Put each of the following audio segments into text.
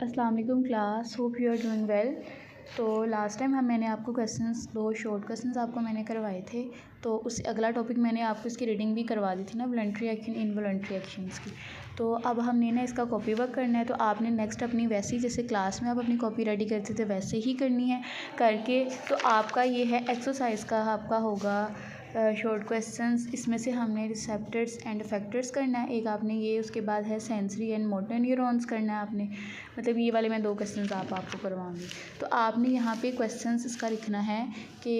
अस्सलाम वालेकुम class, hope you are doing well. तो लास्ट टाइम मैंने आपको क्वेश्चंस 2 शॉर्ट क्वेश्चंस आपको मैंने करवाए थे। तो उससे अगला टॉपिक मैंने आपको इसकी रीडिंग भी करवा दी थी ना, वॉलंटरी एक्शन इनवॉलंटरी एक्शंस की। तो अब हमने ना इसका कॉपी वर्क करना है। तो आपने नेक्स्ट अपनी वैसे ही जैसे क्लास में आप अपनी कॉपी रेडी करते थे वैसे ही करनी है करके। तो आपका ये है एक्सरसाइज का आपका होगा शॉर्ट क्वेश्चंस। इसमें से हमने रिसेप्टर्स एंड इफेक्टर्स करना है एक आपने ये, उसके बाद है सेंसरी एंड मोटर न्यूरॉन्स करना है आपने। मतलब ये वाले मैं 2 क्वेश्चंस आपको करवाऊंगी। तो आपने यहाँ पे क्वेश्चंस इसका लिखना है कि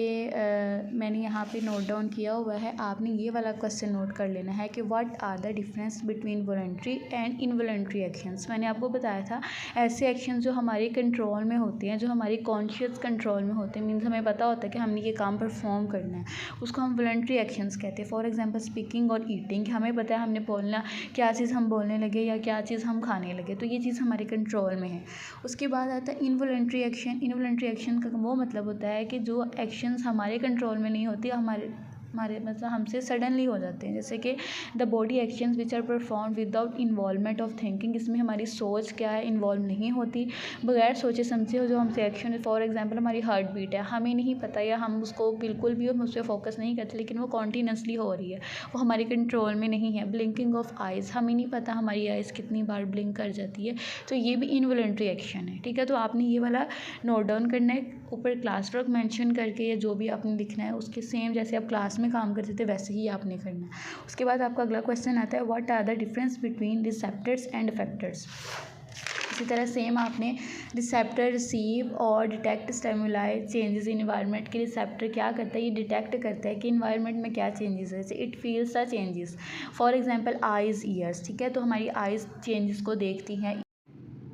मैंने यहाँ पे नोट डाउन किया हुआ है। आपने ये वाला क्वेश्चन नोट कर लेना है कि what are the difference between voluntary and involuntary actions. मैंने आपको बताया था ऐसे एक्शन जो हमारे कंट्रोल में होते हैं, जो हमारी कॉन्शियस कंट्रोल में होते हैं, मीन्स हमें पता होता है कि हमने ये काम परफॉर्म करना है, उसको हम वॉलंटरी एक्शंस कहते हैं। फॉर एग्जांपल स्पीकिंग और ईटिंग, हमें पता है हमने बोलना क्या चीज़ हम बोलने लगे या क्या चीज़ हम खाने लगे, तो ये चीज़ हमारे कंट्रोल में है। उसके बाद आता है इनवॉलंटरी एक्शन। इनवॉलंटरी एक्शन का वो मतलब होता है कि जो एक्शंस हमारे कंट्रोल में नहीं होती, हमारे मतलब हमसे सडनली हो जाते हैं। जैसे कि the body actions which are perform without involvement of thinking. इसमें हमारी सोच क्या है इन्वॉल्व नहीं होती, बगैर सोचे समझे जो हमसे एक्शन। फॉर एग्जांपल हमारी हार्ट बीट है, हमें नहीं पता या हम उसको बिल्कुल भी हम उस पर फोकस नहीं करते, लेकिन वो कॉन्टीन्यूसली हो रही है, वो हमारे कंट्रोल में नहीं है। ब्लिंकिंग ऑफ आइज़, हमें नहीं पता हमारी आइज़ कितनी बार ब्लिंक कर जाती है, तो ये भी इनवॉलंटरी एक्शन है। ठीक है, तो आपने ये वाला नोट डाउन करना है, ऊपर क्लास वर्क मेंशन करके या जो भी आपने लिखना है उसके सेम जैसे आप क्लास में काम करते थे वैसे ही आपने करना है। उसके बाद आपका अगला क्वेश्चन आता है what are the difference between receptors and effectors. इसी तरह सेम आपने रिसेप्टर रिसीव और detect stimuli changes in environment के। रिसेप्टर क्या करता है, ये डिटेक्ट करता है कि इन्वायरमेंट में क्या चेंजेस है, जैसे it feels the changes. For example eyes years, ठीक है, तो हमारी आइज़ चेंजेस को देखती हैं।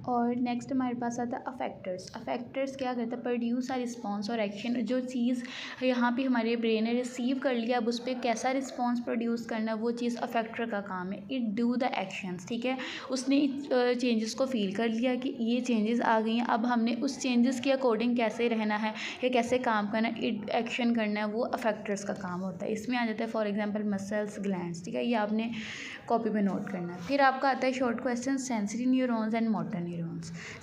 और नेक्स्ट हमारे पास आता है अफेक्टर्स। अफेक्टर्स क्या करता है, प्रोड्यूस अ रिस्पॉन्स और एक्शन। जो चीज़ यहाँ पे हमारे ब्रेन ने रिसीव कर लिया, अब उस पर कैसा रिस्पॉन्स प्रोड्यूस करना, वो चीज़ अफेक्टर का काम है। इट डू द एक्शंस, ठीक है, उसने चेंजेस को फील कर लिया कि ये चेंजेस आ गई हैं, अब हमने उस चेंजेस के अकॉर्डिंग कैसे रहना है या कैसे काम करना है, इट एक्शन करना है, वो अफेक्टर्स का काम होता है। इसमें आ जाता है फॉर एग्जाम्पल मसल्स, ग्लैंड्स, ठीक है, ये आपने कॉपी पे नोट करना है। फिर आपका आता है short question sensory neurons and motor neurons.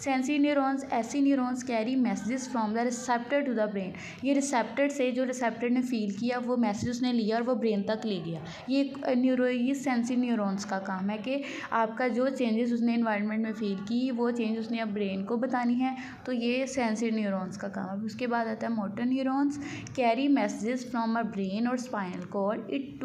Sensory neurons ऐसी neurons carry messages from the receptor to the brain. ये रिसेप्टर से, जो रिसेप्टर ने फील किया वो मैसेज उसने लिया और वो ब्रेन तक ले गया। ये सेंसरी न्यूरॉन्स का काम है कि आपका जो चेंजेस उसने इन्वायरमेंट में फील की वो चेंज उसने अब ब्रेन को बतानी है, तो ये सेंसरी न्यूरॉन्स का काम है। उसके बाद आता है motor neurons carry messages from a brain और spinal cord it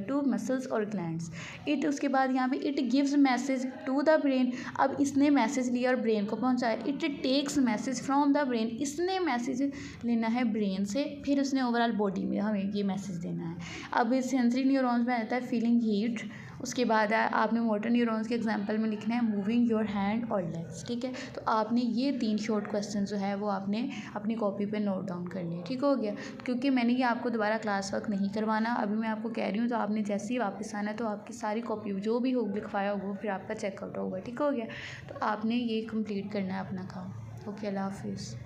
to muscles और ग्लैंड्स। इट, उसके बाद यहाँ पे it gives message to the brain. अब इसने मैसेज लिया और ब्रेन को पहुँचाया। It takes message from the brain, इसने मैसेज लेना है ब्रेन से, फिर उसने ओवरऑल बॉडी में हमें ये मैसेज देना है। अब इस सेंसरी न्यूरॉन्स में आता है फीलिंग हीट। उसके बाद आपने मोटर न्यूरॉन्स के एग्जांपल में लिखना है मूविंग योर हैंड और लेग्स, ठीक है। तो आपने ये 3 शॉर्ट क्वेश्चन जो है वो आपने अपनी कॉपी पे नोट डाउन करने हैं, ठीक हो गया। क्योंकि मैंने ये आपको दोबारा क्लास वर्क नहीं करवाना, अभी मैं आपको कह रही हूँ, तो आपने जैसे ही वापस आना है तो आपकी सारी कॉपी जो भी हो लिखवाया होगा फिर आपका चेकआउट होगा, ठीक हो गया। तो आपने ये कंप्लीट करना है अपना काम। ओके, अल्लाह हाफिज़।